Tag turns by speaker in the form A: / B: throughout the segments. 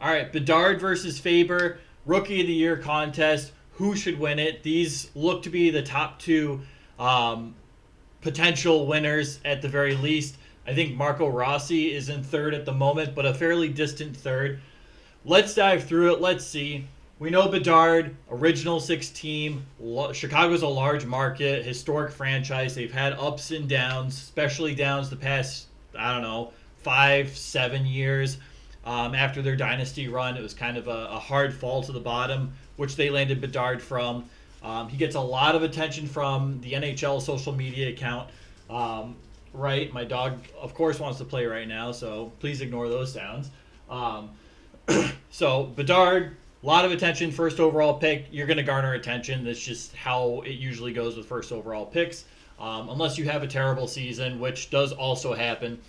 A: All right, Bedard versus Faber, Rookie of the Year contest. Who should win it? These look to be the top two um, potential winners at the very least. I think Marco Rossi is in third at the moment, but a fairly distant third. Let's dive through it. Let's see. We know Bedard, original six team. Chicago's a large market, historic franchise. They've had ups and downs, especially downs the past, I don't know, 5, 7 years. After their dynasty run, it was kind of a hard fall to the bottom, which they landed Bedard from. He gets a lot of attention from the NHL social media account. Right, my dog, of course, wants to play right now, so please ignore those sounds. Um, so Bedard, a lot of attention, first overall pick. You're going to garner attention. That's just how it usually goes with first overall picks, unless you have a terrible season, which does also happen.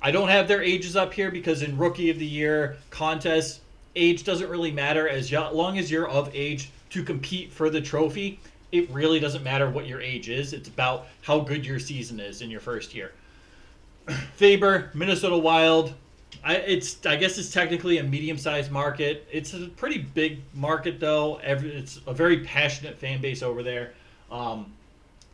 A: I don't have their ages up here because in Rookie of the Year contests, age doesn't really matter as long as you're of age to compete for the trophy. It really doesn't matter what your age is. It's about how good your season is in your first year. Faber, Minnesota Wild. I guess it's technically a medium-sized market. It's a pretty big market, though. It's a very passionate fan base over there.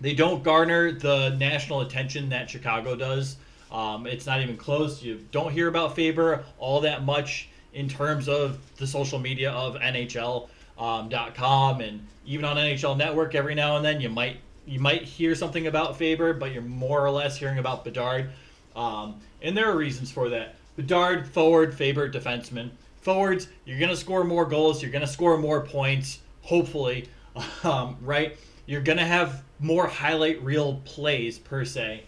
A: They don't garner the national attention that Chicago does. It's not even close. You don't hear about Faber all that much in terms of the social media of NHL.com and even on NHL Network. Every now and then you might hear something about Faber, but you're more or less hearing about Bedard. And there are reasons for that. Bedard, forward, Faber, defenseman. Forwards, you're going to score more goals. You're going to score more points, hopefully, right? You're going to have more highlight reel plays, per se.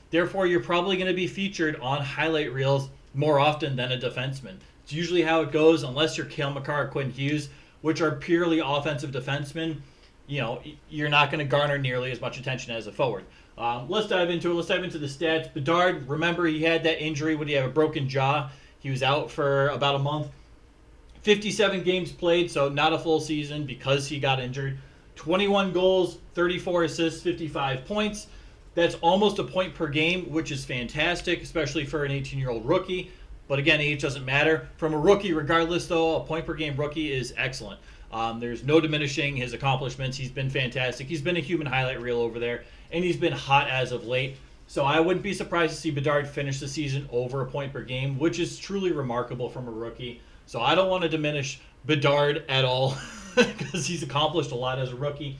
A: Therefore, you're probably going to be featured on highlight reels more often than a defenseman. It's usually how it goes, unless you're Cale Makar or Quinn Hughes, which are purely offensive defensemen. You're not going to garner nearly as much attention as a forward. Let's dive into it. Let's dive into the stats. Bedard, remember he had that injury when he had a broken jaw. He was out for about a month. 57 games played, so not a full season because he got injured. 21 goals, 34 assists, 55 points. That's almost a point per game, which is fantastic, especially for an 18-year-old rookie. But again, age doesn't matter. From a rookie, regardless, though, a point per game rookie is excellent. There's no diminishing his accomplishments. He's been fantastic. He's been a human highlight reel over there, and he's been hot as of late. So I wouldn't be surprised to see Bedard finish the season over a point per game, which is truly remarkable from a rookie. So I don't want to diminish Bedard at all because he's accomplished a lot as a rookie.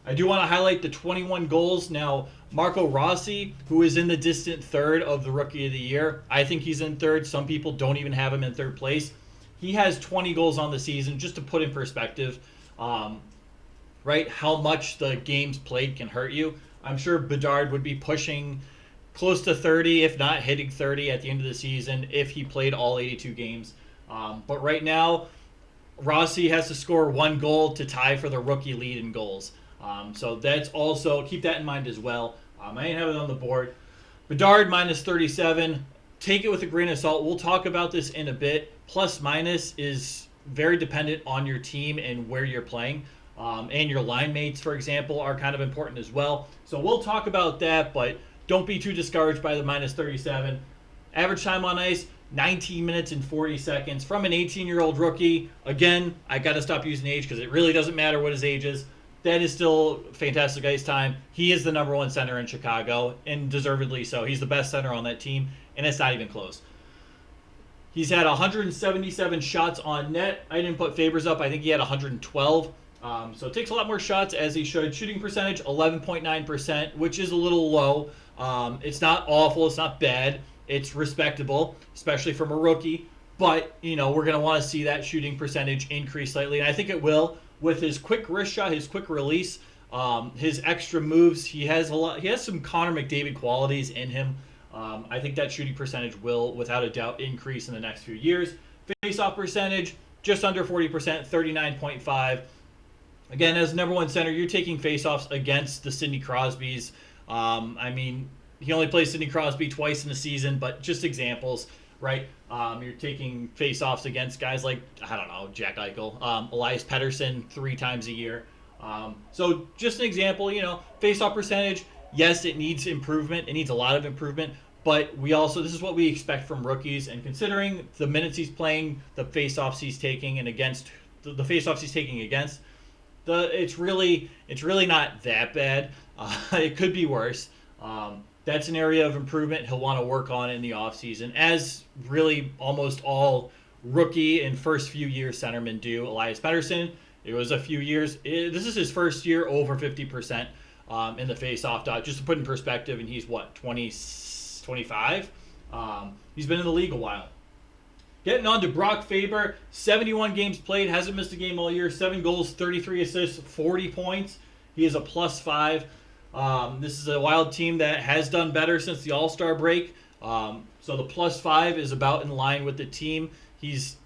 A: I do want to highlight the 21 goals. Now, Marco Rossi, who is in the distant third of the Rookie of the Year, I think he's in third. Some people don't even have him in third place. He has 20 goals on the season, just to put in perspective, right, how much the games played can hurt you. I'm sure Bedard would be pushing close to 30, if not hitting 30 at the end of the season if he played all 82 games. But right now, Rossi has to score one goal to tie for the rookie lead in goals. So that's also, keep that in mind as well. I ain't have it on the board. Bedard minus 37. Take it with a grain of salt. We'll talk about this in a bit. Plus minus is very dependent on your team and where you're playing. And your line mates, for example, are kind of important as well. So we'll talk about that, but don't be too discouraged by the minus 37. Average time on ice, 19 minutes and 40 seconds from an 18-year-old rookie. Again, I got to stop using age because it really doesn't matter what his age is. That is still fantastic ice time. He is the number one center in Chicago, and deservedly so. He's the best center on that team, and it's not even close. He's had 177 shots on net. I didn't put Faber's up. I think he had 112. So it takes a lot more shots, as he should. Shooting percentage, 11.9%, which is a little low. It's not awful. It's not bad. It's respectable, especially from a rookie. But, we're going to want to see that shooting percentage increase slightly, and I think it will. With his quick wrist shot, his quick release, his extra moves, he has some Connor McDavid qualities in him. I think that shooting percentage will, without a doubt, increase in the next few years. Face-off percentage, just under 40%, 39.5. Again, as number one center, you're taking face-offs against the Sidney Crosbys. He only plays Sidney Crosby twice in the season, but just examples, right? You're taking face-offs against guys like, Jack Eichel, Elias Pettersson 3 times a year. So just an example, face-off percentage, yes, it needs improvement. It needs a lot of improvement, But this is what we expect from rookies, and considering the minutes he's playing, the faceoffs he's taking, and against the faceoffs he's taking against, it's really not that bad. It could be worse. That's an area of improvement he'll want to work on in the offseason, as really almost all rookie and first few year centermen do. Elias Pettersson, it was a few years. This is his first year over 50% in the faceoff dot. Just to put in perspective, and he's what, 25? He's been in the league a while. Getting on to Brock Faber, 71 games played, hasn't missed a game all year, 7 goals, 33 assists, 40 points. He is a +5. This is a Wild team that has done better since the All-Star break. So the +5 is about in line with the team. He's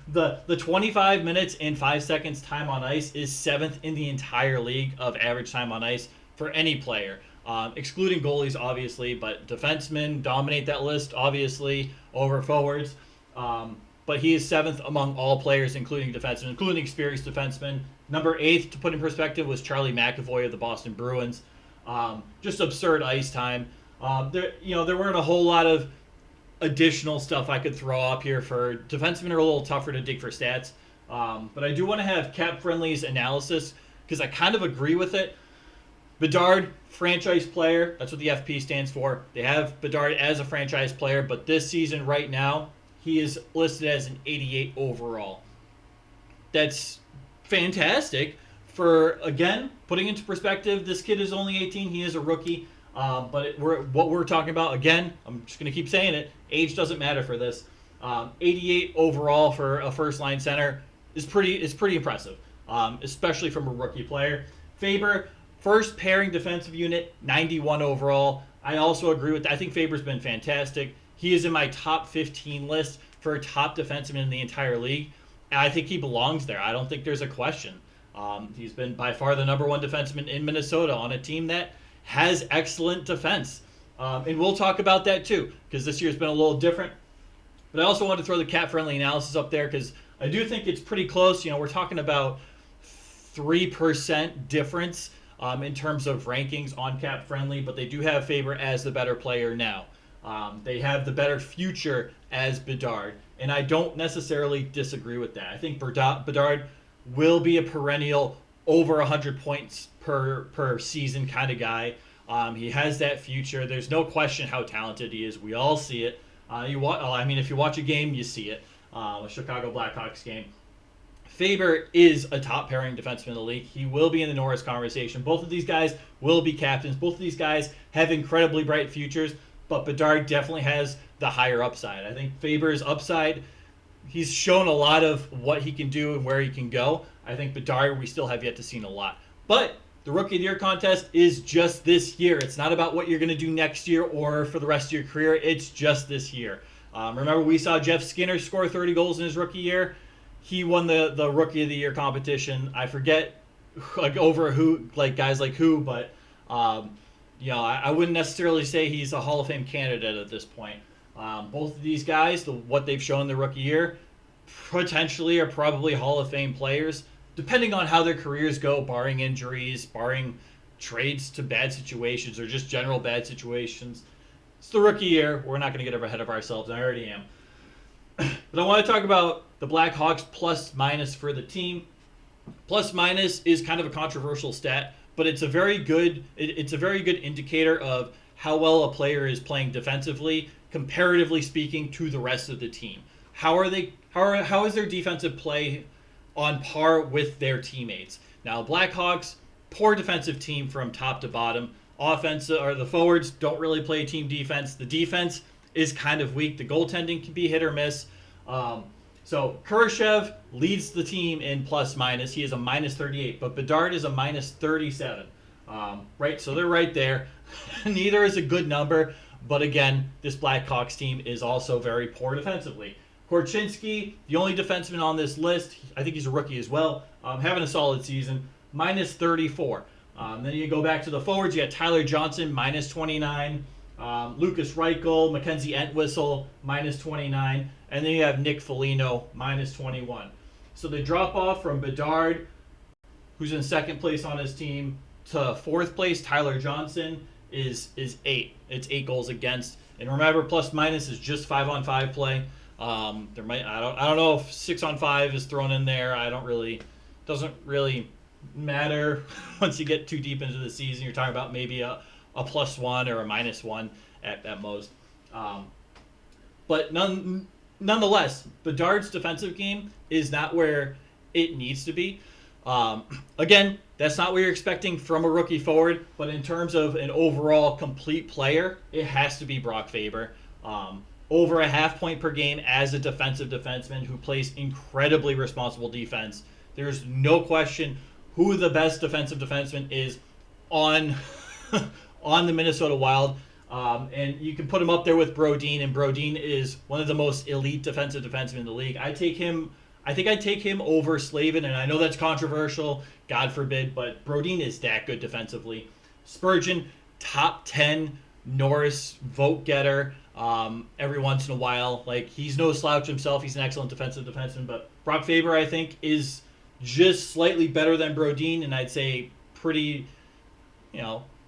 A: but the 25 minutes and 5 seconds time on ice is 7th in the entire league of average time on ice for any player. Excluding goalies, obviously, but defensemen dominate that list, obviously, over forwards. But he is 7th among all players, including defensemen, including experienced defensemen. Number 8, to put in perspective, was Charlie McAvoy of the Boston Bruins. Just absurd ice time. There weren't a whole lot of additional stuff I could throw up here for defensemen. Are a little tougher to dig for stats. But I do want to have Cap Friendly's analysis because I kind of agree with it. Bedard, franchise player. That's what the FP stands for. They have Bedard as a franchise player, but this season right now, he is listed as an 88 overall. That's fantastic for, again, putting into perspective, this kid is only 18. He is a rookie. But what we're talking about, again, I'm just going to keep saying it, age doesn't matter for this. 88 overall for a first-line center is pretty impressive, especially from a rookie player. Faber, first pairing defensive unit, 91 overall. I also agree with that. I think Faber's been fantastic. He is in my top 15 list for a top defenseman in the entire league. And I think he belongs there. I don't think there's a question. He's been by far the number 1 defenseman in Minnesota on a team that has excellent defense. And we'll talk about that too, because this year's been a little different. But I also want to throw the cap-friendly analysis up there because I do think it's pretty close. We're talking about 3% difference in terms of rankings on cap friendly, but they do have Faber as the better player now. They have the better future as Bedard, and I don't necessarily disagree with that. I think Bedard will be a perennial over 100 points per season kind of guy. He has that future. There's no question how talented he is. We all see it. If you watch a game, you see it. A Chicago Blackhawks game. Faber is a top pairing defenseman in the league. He will be in the Norris conversation. Both of these guys will be captains. Both of these guys have incredibly bright futures, but Bedard definitely has the higher upside. I think Faber's upside, he's shown a lot of what he can do and where he can go. I think Bedard, we still have yet to see a lot. But the Rookie of the Year contest is just this year. It's not about what you're going to do next year or for the rest of your career. It's just this year. Remember, we saw Jeff Skinner score 30 goals in his rookie year. He won the Rookie of the Year competition. I forget over who, guys like who, but I wouldn't necessarily say he's a Hall of Fame candidate at this point. Both of these guys, what they've shown in the rookie year, potentially are probably Hall of Fame players, depending on how their careers go, barring injuries, barring trades to bad situations, or just general bad situations. It's the rookie year. We're not going to get ahead of ourselves. I already am. But I want to talk about the Blackhawks plus-minus for the team. Plus-minus is kind of a controversial stat, but it's a very good indicator of how well a player is playing defensively, comparatively speaking, to the rest of the team. How is their defensive play on par with their teammates? Now, Blackhawks, poor defensive team from top to bottom. Offense, or the forwards don't really play team defense. The defense is kind of weak. The goaltending can be hit or miss. So Kurashev leads the team in plus-minus. He is a -38, but Bedard is a -37. Right, so they're right there. Neither is a good number, but again, this Blackhawks team is also very poor defensively. Korchinski, the only defenseman on this list, I think he's a rookie as well, having a solid season, -34. Then you go back to the forwards, you got Tyler Johnson, -29. Lucas Reichel, Mackenzie Entwistle, -29. And then you have Nick Foligno, -21. So the drop-off from Bedard, who's in second place on his team, to fourth place, Tyler Johnson, is 8. It's 8 goals against. And remember, plus minus is just 5-on-5 play. There might I don't know if 6-on-5 is thrown in there. Doesn't really matter once you get too deep into the season. You're talking about maybe a +1 or a -1 at most. But nonetheless, Bedard's defensive game is not where it needs to be. Again, that's not what you're expecting from a rookie forward, but in terms of an overall complete player, it has to be Brock Faber. Over a half point per game as a defensive defenseman who plays incredibly responsible defense. There's no question who the best defensive defenseman is on on the Minnesota Wild. And you can put him up there with Brodin, and Brodin is one of the most elite defensive defensemen in the league. I think I'd take him over Slavin, and I know that's controversial, God forbid, but Brodin is that good defensively. Spurgeon, top 10 Norris vote getter every once in a while. Like, he's no slouch himself. He's an excellent defensive defenseman, but Brock Faber, I think, is just slightly better than Brodin, and I'd say pretty,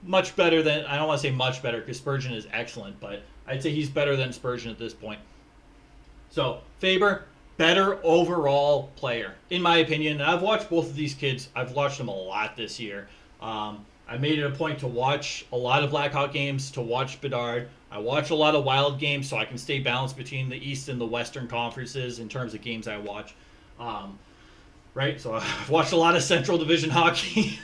A: much better than, I don't want to say much better because Spurgeon is excellent, but I'd say he's better than Spurgeon at this point. So, Faber, better overall player, in my opinion. And I've watched both of these kids. I've watched them a lot this year. I made it a point to watch a lot of Blackhawk games, to watch Bedard. I watch a lot of Wild games so I can stay balanced between the East and the Western conferences in terms of games I watch. Right? So I've watched a lot of Central Division hockey.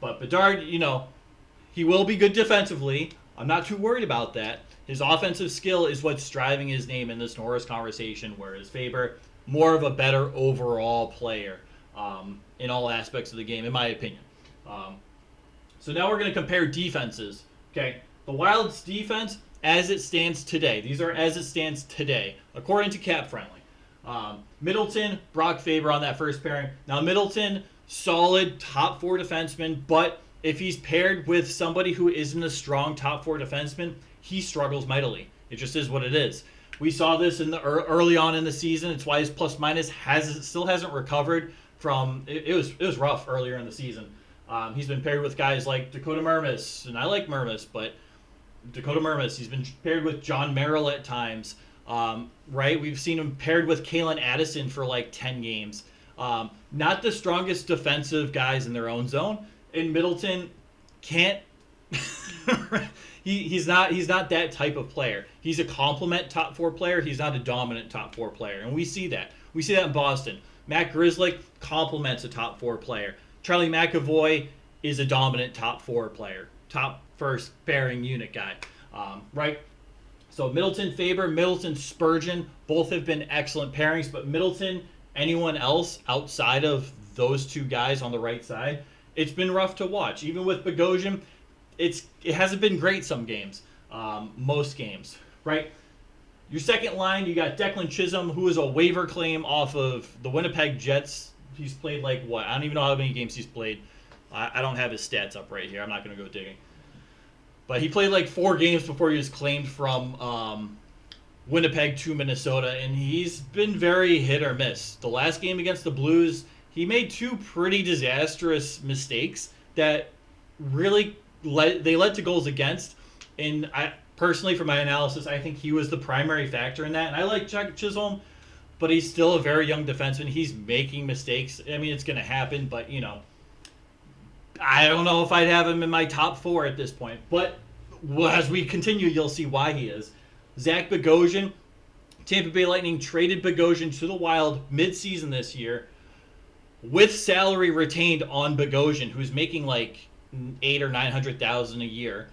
A: But Bedard, he will be good defensively. I'm not too worried about that. His offensive skill is what's driving his name in this Norris conversation, whereas Faber, more of a better overall player in all aspects of the game, in my opinion. So now we're going to compare defenses. Okay, the Wild's defense as it stands today. These are as it stands today, according to Cap Friendly. Middleton, Brock Faber on that first pairing. Now Middleton, solid top 4 defenseman, but if he's paired with somebody who isn't a strong top 4 defenseman, he struggles mightily. It just is what it is. We saw this in the early on in the season. It's why his plus minus still hasn't recovered from. It was rough earlier in the season. He's been paired with guys like Dakota Mermis, and I like Mermis, but Dakota Mermis. He's been paired with John Merrill at times. Right? We've seen him paired with Kalen Addison for like 10 games. Not the strongest defensive guys in their own zone. And Middleton can't. He's not that type of player. He's a complement top 4 player. He's not a dominant top 4 player, and we see that. We see that in Boston. Matt Grzelcyk complements a top 4 player. Charlie McAvoy is a dominant top 4 player, top first pairing unit guy. Right. So Middleton, Faber, Middleton, Spurgeon, both have been excellent pairings, but Middleton, anyone else outside of those 2 guys on the right side, it's been rough to watch. Even with Bogosian, it hasn't been great some games, most games, right? Your second line, you got Declan Chisholm, who is a waiver claim off of the Winnipeg Jets. He's played I don't even know how many games he's played. I don't have his stats up right here. I'm not going to go digging. But he played 4 games before he was claimed from Winnipeg to Minnesota, and he's been very hit or miss. The last game against the Blues, he made 2 pretty disastrous mistakes that really led to goals against. And I personally, for my analysis, I think he was the primary factor in that. And I like Jack Chisholm, but he's still a very young defenseman. He's making mistakes. I mean, it's going to happen, but, I don't know if I'd have him in my top 4 at this point. But as we continue, you'll see why he is. Zach Bogosian, Tampa Bay Lightning traded Bogosian to the Wild mid-season this year with salary retained on Bogosian, who's making $800,000 or $900,000 a year.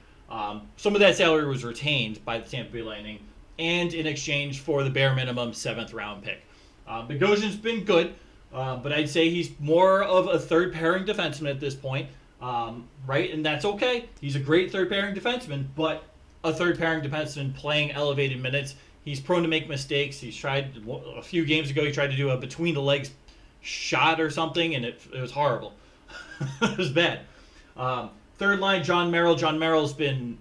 A: Some of that salary was retained by the Tampa Bay Lightning, and in exchange for the bare minimum 7th round pick. Bogosian's been good, but I'd say he's more of a third pairing defenseman at this point, right? And that's okay. He's a great third pairing defenseman, but a third pairing defenseman playing elevated minutes. He's prone to make mistakes. He's tried a few games ago. He tried to do a between the legs shot or something, and it was horrible. It was bad. Third line, John Merrill. John Merrill's been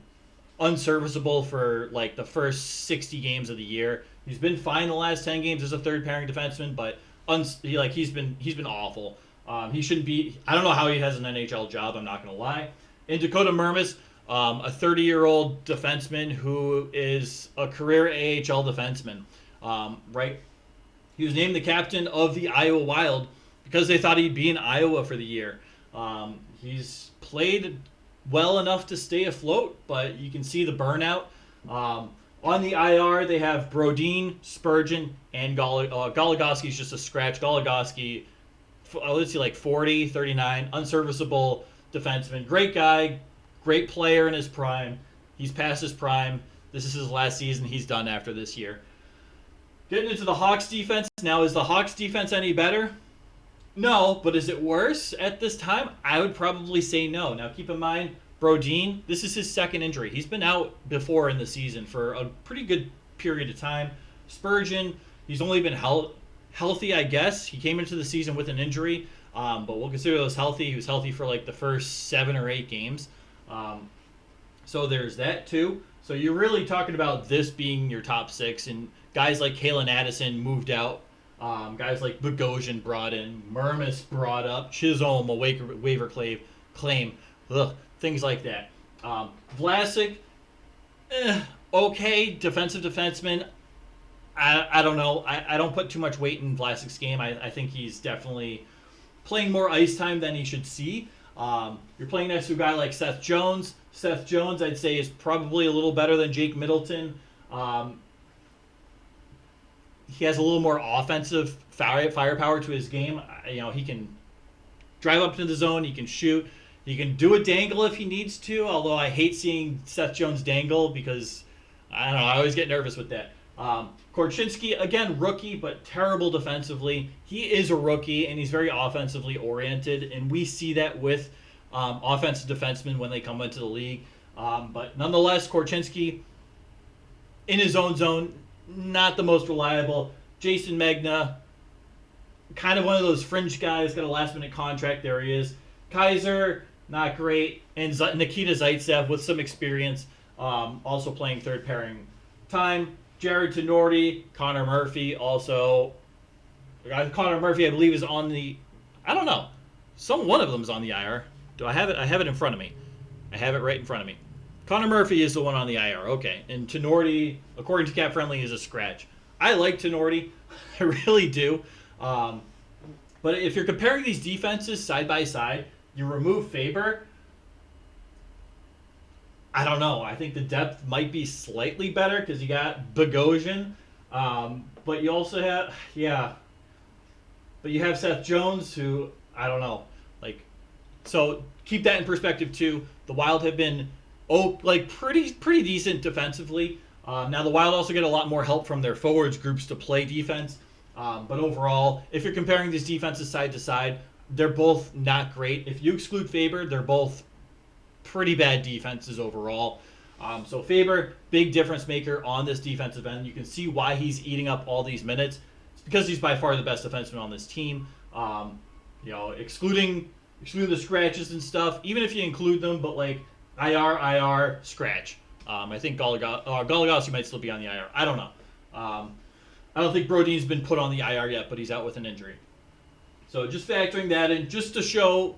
A: unserviceable for the first 60 games of the year. He's been fine the last 10 games as a third pairing defenseman, but he's been awful. He shouldn't be. I don't know how he has an NHL job. I'm not gonna lie. And Dakota Mermis, a 30-year-old defenseman who is a career AHL defenseman. Right? He was named the captain of the Iowa Wild because they thought he'd be in Iowa for the year. He's played well enough to stay afloat, but you can see the burnout. On the IR, they have Brodin, Spurgeon, and Goligoski's just a scratch. Goligoski, let's see, like 40, 39, unserviceable defenseman. Great guy, great player in his prime. He's past his prime. This is his last season. He's done after this year. Getting into the Hawks defense. Now, is the Hawks defense any better? No, but is it worse at this time? I would probably say no. Now, keep in mind, Brodin, this is his second injury. He's been out before in the season for a pretty good period of time. Spurgeon, he's only been healthy, I guess. He came into the season with an injury, but we'll consider those healthy. He was healthy for like the first 7 or 8 games. So there's that too. So you're really talking about this being your top 6, and guys like Kalen Addison moved out. Guys like Bogosian brought in, Murmas brought up, Chisholm, a waiver claim, things like that. Vlasic, okay, defensive defenseman. I don't know. I don't put too much weight in Vlasic's game. I think he's definitely playing more ice time than he should see. You're playing next to a guy like Seth Jones. Seth Jones, I'd say, is probably a little better than Jake Middleton. He has a little more offensive firepower to his game. He can drive up to the zone. He can shoot. He can do a dangle if he needs to, although I hate seeing Seth Jones dangle because, I don't know, I always get nervous with that. Korchinski, again, rookie, but terrible defensively. He is a rookie, and he's very offensively oriented, and we see that with offensive defensemen when they come into the league. But nonetheless, Korchinski, in his own zone, not the most reliable. Jason Megna, kind of one of those fringe guys, got a last-minute contract. There he is. Kaiser, not great. And Nikita Zaitsev with some experience, also playing third pairing time. Jared Tenorti, Connor Murphy, also. Connor Murphy, I believe, is on the. I don't know. One of them is on the IR. Do I have it? I have it in front of me. I have it right in front of me. Connor Murphy is the one on the IR. Okay. And Tenorti, according to Cap Friendly, is a scratch. I like Tenorti. I really do. But if you're comparing these defenses side by side, you remove Faber. I don't know. I think the depth might be slightly better because you got Bogosian. But you also have, But you have Seth Jones, who, I don't know. So keep that in perspective, too. The Wild have been, pretty decent defensively. Now, the Wild also get a lot more help from their forwards groups to play defense. But overall, if you're comparing these defenses side to side, they're both not great. If you exclude Faber, they're both pretty bad defenses overall. So Faber, big difference maker on this defensive end. You can see why he's eating up all these minutes. It's because he's by far the best defenseman on this team. Excluding the scratches and stuff, even if you include them, but IR, scratch. I think Goligoski might still be on the IR. I don't know. I don't think Brodin's been put on the IR yet, but he's out with an injury. So just factoring that in, just to show,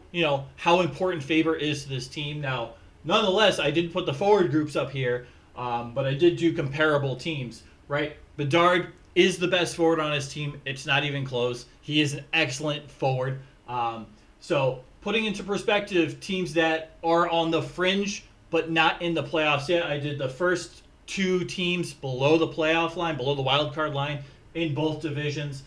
A: how important Faber is to this team. Now, nonetheless, I didn't put the forward groups up here, but I did do comparable teams, right? Bedard is the best forward on his team. It's not even close. He is an excellent forward. So putting into perspective teams that are on the fringe but not in the playoffs yet, I did the first 2 teams below the playoff line, below the wild card line in both divisions.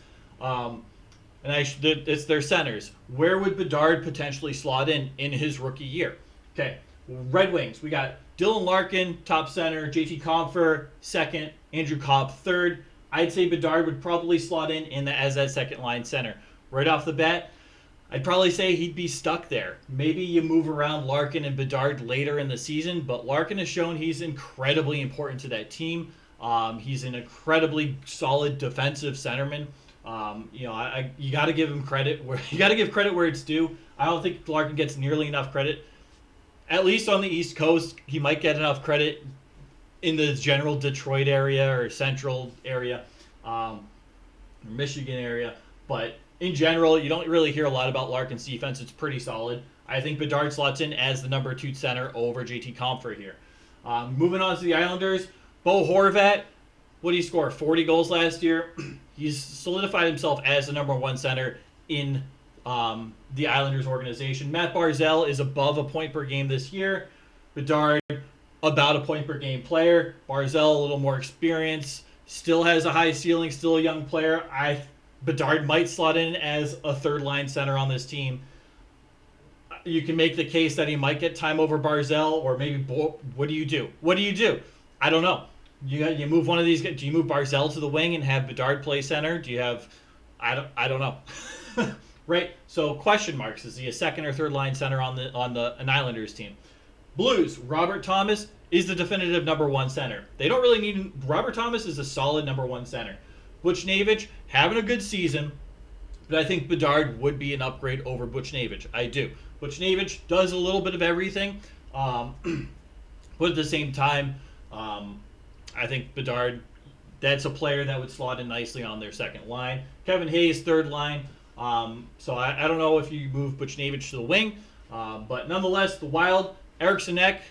A: It's their centers. Where would Bedard potentially slot in his rookie year? Okay, Red Wings. We got Dylan Larkin, top center. JT Compher, second. Andrew Cobb, third. I'd say Bedard would probably slot in as that second line center. Right off the bat, I'd probably say he'd be stuck there. Maybe you move around Larkin and Bedard later in the season, but Larkin has shown he's incredibly important to that team. He's an incredibly solid defensive centerman. You got to give him credit where it's due. I don't think Larkin gets nearly enough credit. At least on the East Coast, he might get enough credit in the general Detroit area or Central area, or Michigan area. But in general, you don't really hear a lot about Larkin's defense. It's pretty solid. I think Bedard slots in as the number 2 center over JT Compher here. Moving on to the Islanders, Bo Horvat. What did he score? 40 goals last year. He's solidified himself as the number 1 center in the Islanders organization. Matt Barzal is above a point per game this year. Bedard, about a point per game player. Barzal, a little more experience. Still has a high ceiling, still a young player. Bedard might slot in as a third-line center on this team. You can make the case that he might get time over Barzal, or maybe what do you do? What do you do? I don't know. You move one of these guys. Do you move Barzal to the wing and have Bedard play center? Do you have? I don't know. Right. So question marks. Is he a second or third line center on an Islanders team? Blues. Robert Thomas is the definitive number 1 center. They don't really need. Robert Thomas is a solid number 1 center. Buchnevich having a good season, but I think Bedard would be an upgrade over Buchnevich. I do. Buchnevich does a little bit of everything, but at the same time, I think Bedard, that's a player that would slot in nicely on their second line. Kevin Hayes, third line. So I don't know if you move Buchnevich to the wing, but nonetheless, the Wild, Eriksson Ek,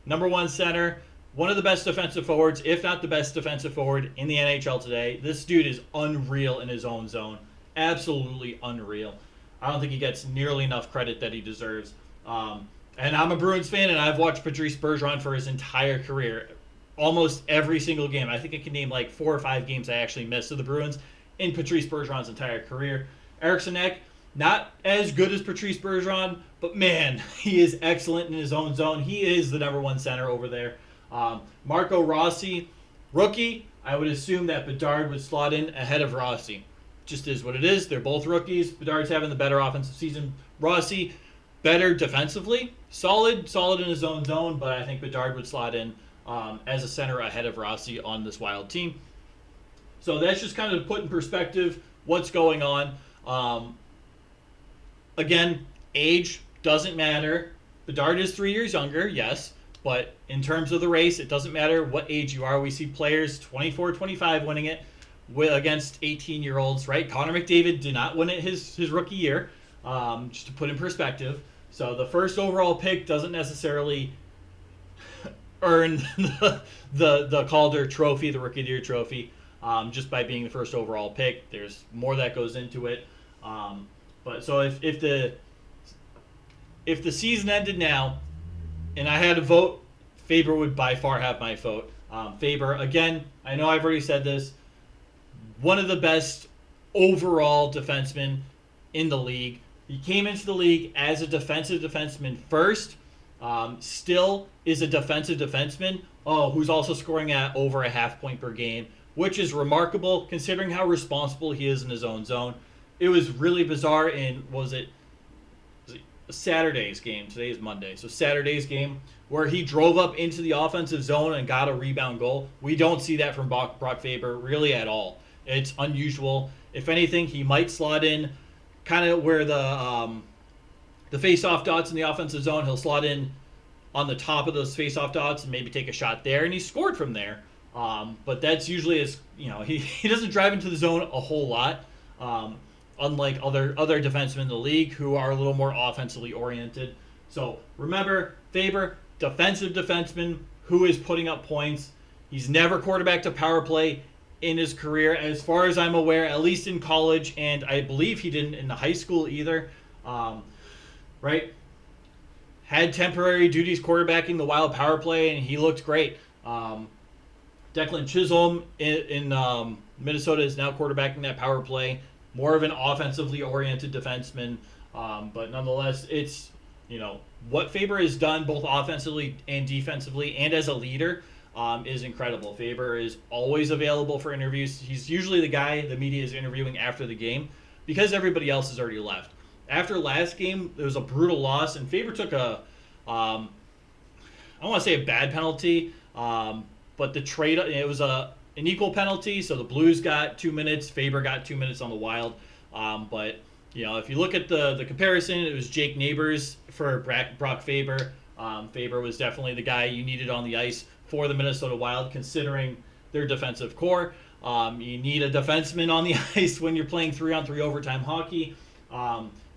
A: number 1 center, one of the best defensive forwards, if not the best defensive forward in the NHL today. This dude is unreal in his own zone. Absolutely unreal. I don't think he gets nearly enough credit that he deserves. And I'm a Bruins fan, and I've watched Patrice Bergeron for his entire career. Almost every single game. I think I can name like 4 or 5 games I actually missed of the Bruins in Patrice Bergeron's entire career. Eriksson Ek, not as good as Patrice Bergeron, but man, he is excellent in his own zone. He is the number 1 center over there. Marco Rossi, rookie. I would assume that Bedard would slot in ahead of Rossi. Just is what it is. They're both rookies. Bedard's having the better offensive season. Rossi, better defensively. Solid in his own zone, but I think Bedard would slot in as a center ahead of Rossi on this Wild team. So that's just kind of put in perspective what's going on. Again, age doesn't matter. Bedard is 3 years younger, yes, but in terms of the race, it doesn't matter what age you are. We see players 24, 25 winning it against 18-year-olds, right? Connor McDavid did not win it his rookie year, just to put in perspective. So the first overall pick doesn't necessarily earn the Calder trophy, the Rookie of the Year trophy, just by being the first overall pick. There's more that goes into it. But so if the season ended now, and I had to vote, Faber would by far have my vote. Faber, again, I know I've already said this, one of the best overall defensemen in the league. He came into the league as a defensive defenseman first. Still is a defensive defenseman who's also scoring at over a half point per game, which is remarkable considering how responsible he is in his own zone. It was really bizarre in, was it Saturday's game? Today is Monday. So Saturday's game where he drove up into the offensive zone and got a rebound goal. We don't see that from Brock Faber really at all. It's unusual. If anything, he might slot in kind of where the face-off dots in the offensive zone. He'll slot in on the top of those face-off dots and maybe take a shot there, and he scored from there. But that's usually he doesn't drive into the zone a whole lot, unlike other defensemen in the league who are a little more offensively oriented. So remember, Faber, defensive defenseman who is putting up points. He's never quarterbacked a power play in his career, as far as I'm aware, at least in college, and I believe he didn't in the high school either. Right? Had temporary duties quarterbacking the Wild power play, and he looked great. Declan Chisholm in Minnesota is now quarterbacking that power play. More of an offensively oriented defenseman, but nonetheless, it's what Faber has done both offensively and defensively, and as a leader, is incredible. Faber is always available for interviews. He's usually the guy the media is interviewing after the game because everybody else has already left. After last game, there was a brutal loss, and Faber took I don't want to say a bad penalty, but the trade, it was an equal penalty, so the Blues got 2 minutes, Faber got 2 minutes on the Wild. But if you look at the comparison, it was Jake Neighbors for Brock Faber. Faber was definitely the guy you needed on the ice for the Minnesota Wild, considering their defensive core. You need a defenseman on the ice when you're playing 3-on-3 overtime hockey.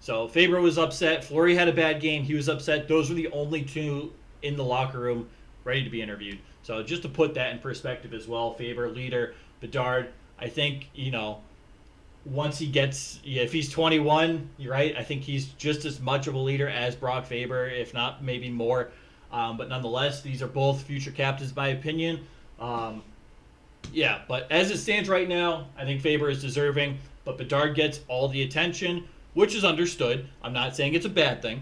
A: So Faber was upset. Fleury had a bad game. He was upset. Those were the only two in the locker room ready to be interviewed. So just to put that in perspective as well, Faber, leader, Bedard, I think, once he gets, if he's 21, you're right, I think he's just as much of a leader as Brock Faber, if not maybe more. But nonetheless, these are both future captains, in my opinion. Yeah, but as it stands right now, I think Faber is deserving, but Bedard gets all the attention, which is understood. I'm not saying it's a bad thing,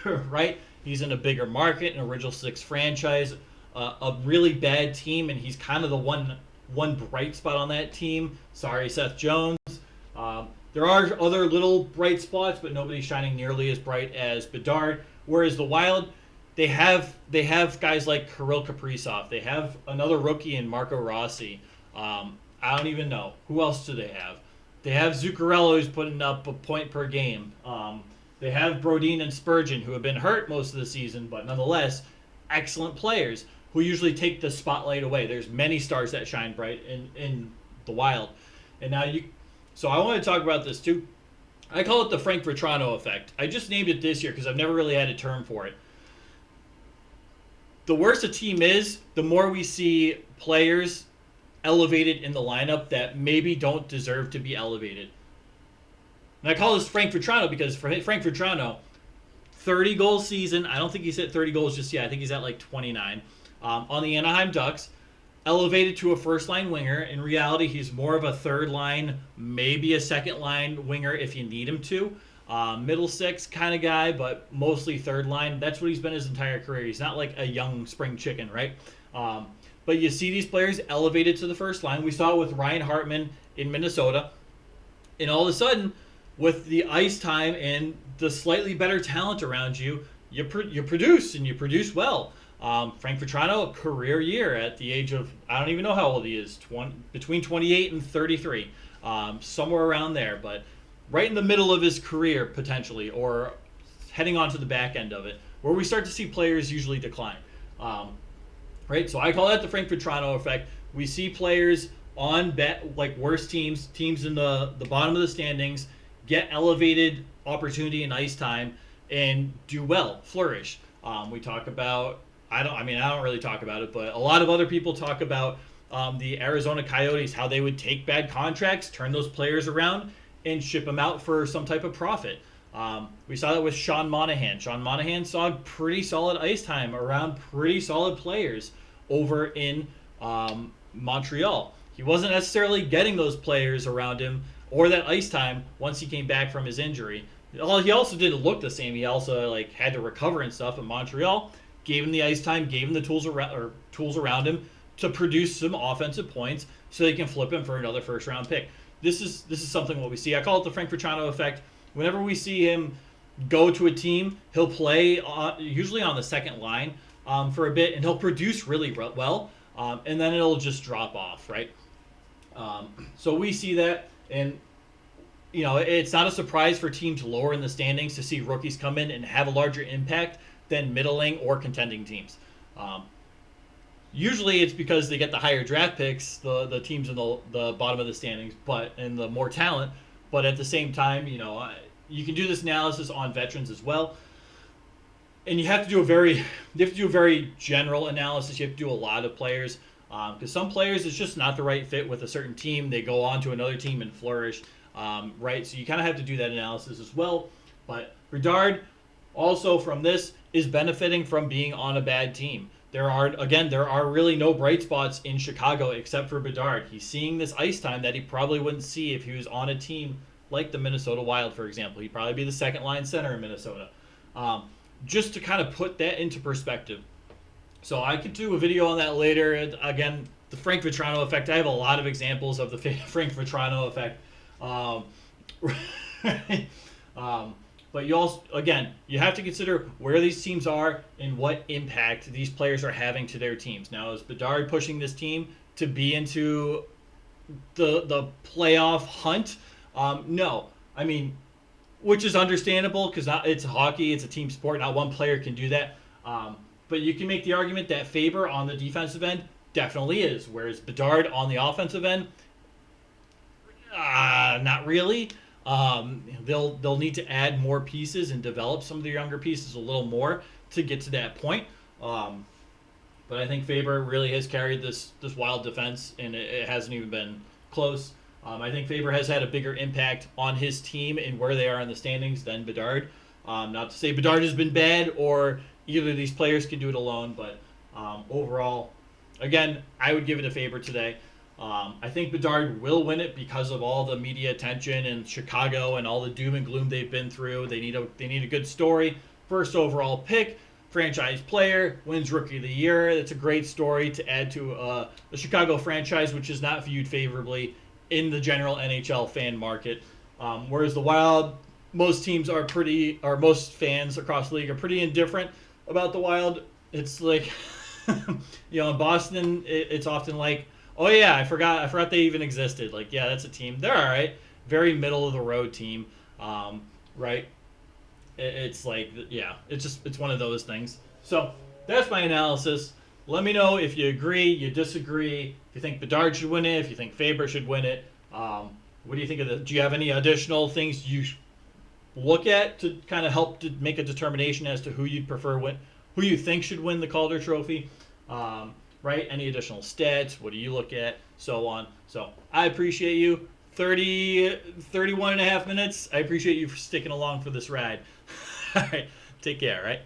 A: right? He's in a bigger market, an original six franchise, a really bad team, and he's kind of the one bright spot on that team. Sorry, Seth Jones. There are other little bright spots, but nobody's shining nearly as bright as Bedard. Whereas the Wild, they have guys like Kirill Kaprizov. They have another rookie in Marco Rossi. I don't even know. Who else do they have? They have Zuccarello, who's putting up a point per game. They have Brodin and Spurgeon, who have been hurt most of the season, but nonetheless, excellent players who usually take the spotlight away. There's many stars that shine bright in the Wild. And now so I want to talk about this too. I call it the Frank Vetrano effect. I just named it this year because I've never really had a term for it. The worse a team is, the more we see players elevated in the lineup that maybe don't deserve to be elevated. And I call this Frank Vetrano because for Frank Vetrano, 30-goal season. I don't think he's hit 30 goals just yet. I think he's at like 29. On the Anaheim Ducks, elevated to a first-line winger. In reality, he's more of a third-line, maybe a second-line winger if you need him to. Middle six kind of guy, but mostly third-line. That's what he's been his entire career. He's not like a young spring chicken, right? But you see these players elevated to the first line. We saw it with Ryan Hartman in Minnesota. And all of a sudden, with the ice time and the slightly better talent around you, you produce, and you produce well. Frank Vetrano, a career year at the age of, I don't even know how old he is, between 28 and 33, somewhere around there, but right in the middle of his career, potentially, or heading on to the back end of it, where we start to see players usually decline. Right? So I call that the Frank Vetrano effect. We see players on like worse teams in the bottom of the standings, get elevated opportunity and ice time, and do well, flourish. We talk about, I don't really talk about it, but a lot of other people talk about the Arizona Coyotes, how they would take bad contracts, turn those players around, and ship them out for some type of profit. We saw that with Sean Monahan. Sean Monahan saw pretty solid ice time around pretty solid players over in Montreal. He wasn't necessarily getting those players around him or that ice time once he came back from his injury. He also didn't look the same. He also had to recover and stuff in Montreal. Gave him the ice time, gave him the tools around him to produce some offensive points so they can flip him for another first-round pick. This is something what we see. I call it the Frank Vetrano effect. Whenever we see him go to a team, he'll play usually on the second line for a bit, and he'll produce really well, and then it'll just drop off, right? So we see that, and it's not a surprise for teams lower in the standings to see rookies come in and have a larger impact than middling or contending teams. Usually it's because they get the higher draft picks, the teams in the bottom of the standings, and the more talent. But at the same time, you can do this analysis on veterans as well. And you have to do a very general analysis. You have to do a lot of players. Because some players, it's just not the right fit with a certain team. They go on to another team and flourish. Right? So you kind of have to do that analysis as well. But Bedard, also from this, is benefiting from being on a bad team. There are really no bright spots in Chicago except for Bedard. He's seeing this ice time that he probably wouldn't see if he was on a team like the Minnesota Wild, for example. He'd probably be the second-line center in Minnesota. Just to kind of put that into perspective. So I could do a video on that later. And again, the Frank Vetrano effect. I have a lot of examples of the Frank Vetrano effect. But you also, again, you have to consider where these teams are and what impact these players are having to their teams. Now, is Bedard pushing this team to be into the playoff hunt? No. I mean, which is understandable because it's hockey, it's a team sport. Not one player can do that. But you can make the argument that Faber on the defensive end definitely is, whereas Bedard on the offensive end, not really. They'll need to add more pieces and develop some of the younger pieces a little more to get to that point. But I think Faber really has carried this Wild defense, and it hasn't even been close. I think Faber has had a bigger impact on his team and where they are in the standings than Bedard. Not to say Bedard has been bad or either of these players can do it alone, but overall, again, I would give it a Faber today. I think Bedard will win it because of all the media attention in Chicago and all the doom and gloom they've been through. They need a good story. First overall pick, franchise player, wins Rookie of the Year. It's a great story to add to the Chicago franchise, which is not viewed favorably in the general NHL fan market. Whereas the Wild, most fans across the league are pretty indifferent about the Wild. It's like, in Boston, it's often like, oh yeah, I forgot they even existed. Like, yeah, that's a team. They're all right. Very middle of the road team, right? It's like, yeah, it's one of those things. So that's my analysis. Let me know if you agree, you disagree, if you think Bedard should win it, if you think Faber should win it. What do you think of do you have any additional things you look at to kind of help to make a determination as to who you'd prefer win, who you think should win the Calder Trophy? Right? Any additional stats? What do you look at? So on. So I appreciate you. 31 and a half minutes. I appreciate you for sticking along for this ride. All right. Take care, right?